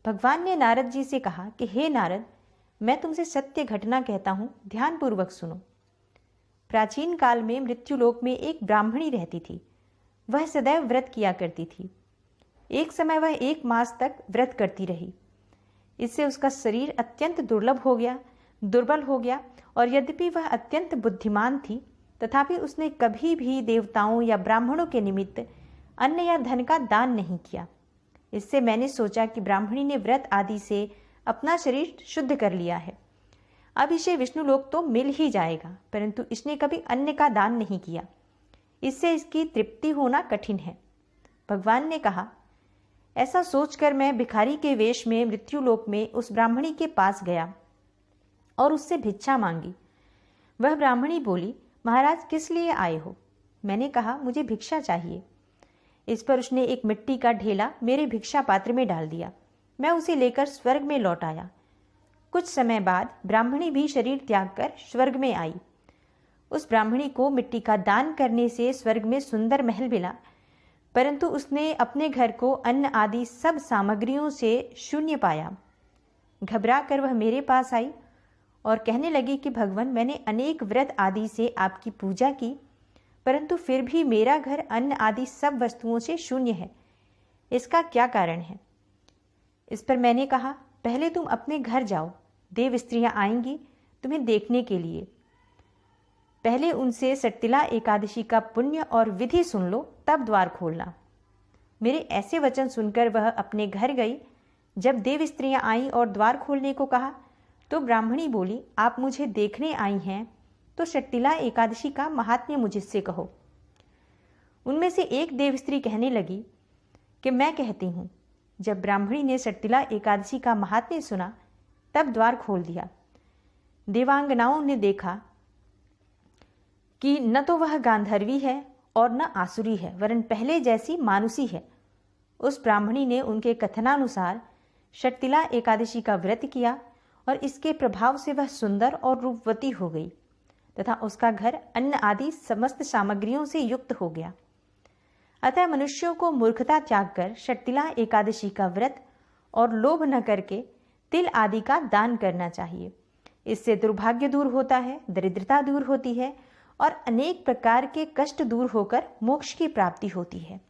भगवान ने नारद जी से कहा कि हे नारद, मैं तुमसे सत्य घटना कहता हूं, ध्यानपूर्वक सुनो। प्राचीन काल में मृत्युलोक में एक ब्राह्मणी रहती थी। वह सदैव व्रत किया करती थी। एक समय वह 1 मास तक व्रत करती रही। इससे उसका शरीर अत्यंत दुर्बल हो गया और यद्यपि वह अत्यंत बुद्धिमान थी, तथापि उसने कभी भी देवताओं या ब्राह्मणों के निमित्त अन्न या धन का दान नहीं किया। इससे मैंने सोचा कि ब्राह्मणी ने व्रत आदि से अपना शरीर शुद्ध कर लिया है, अब इसे विष्णुलोक तो मिल ही जाएगा, परंतु इसने कभी अन्न का दान नहीं किया, इससे इसकी तृप्ति होना कठिन है। भगवान ने कहा, ऐसा सोचकर मैं भिखारी के वेश में मृत्युलोक में उस ब्राह्मणी के पास गया और उससे भिक्षा मांगी। वह ब्राह्मणी बोली, महाराज किस लिए आए हो? मैंने कहा, मुझे भिक्षा चाहिए। इस पर उसने एक मिट्टी का ढेला मेरे भिक्षा पात्र में डाल दिया। मैं उसे लेकर स्वर्ग में लौट आया। कुछ समय बाद ब्राह्मणी भी शरीर त्याग कर स्वर्ग में आई। उस ब्राह्मणी को मिट्टी का दान करने से स्वर्ग में सुंदर महल मिला, परंतु उसने अपने घर को अन्न आदि सब सामग्रियों से शून्य पाया। घबरा कर वह मेरे पास आई और कहने लगी कि भगवान, मैंने अनेक व्रत आदि से आपकी पूजा की, परंतु फिर भी मेरा घर अन्न आदि सब वस्तुओं से शून्य है। इसका क्या कारण है? इस पर मैंने कहा, पहले तुम अपने घर जाओ, देव स्त्रियां आएंगी तुम्हें देखने के लिए। पहले उनसे सट्टिला एकादशी का पुण्य और विधि सुन लो, तब द्वार खोलना। मेरे ऐसे वचन सुनकर वह अपने घर गई। जब देव स्त्रियां आईं और द्वार खोलने को कहा तो ब्राह्मणी बोली, आप मुझे देखने आई हैं तो सट्टिला एकादशी का महात्म्य मुझसे कहो। उनमें से एक देव स्त्री कहने लगी कि मैं कहती हूं। जब ब्राह्मणी ने सट्टिला एकादशी का महात्म्य सुना तब द्वार खोल दिया। देवांगनाओं ने देखा कि न तो वह गांधर्वी है और न आसुरी है, वरन पहले जैसी मानुसी है। उस ब्राह्मणी ने उनके कथनानुसार सट्टिला एकादशी का व्रत किया और इसके प्रभाव से वह सुंदर और रूपवती हो गई तथा उसका घर अन्न आदि समस्त सामग्रियों से युक्त हो गया। अतः मनुष्यों को मूर्खता त्याग कर सट्टिला एकादशी का व्रत और लोभ न करके तिल आदि का दान करना चाहिए। इससे दुर्भाग्य दूर होता है, दरिद्रता दूर होती है और अनेक प्रकार के कष्ट दूर होकर मोक्ष की प्राप्ति होती है।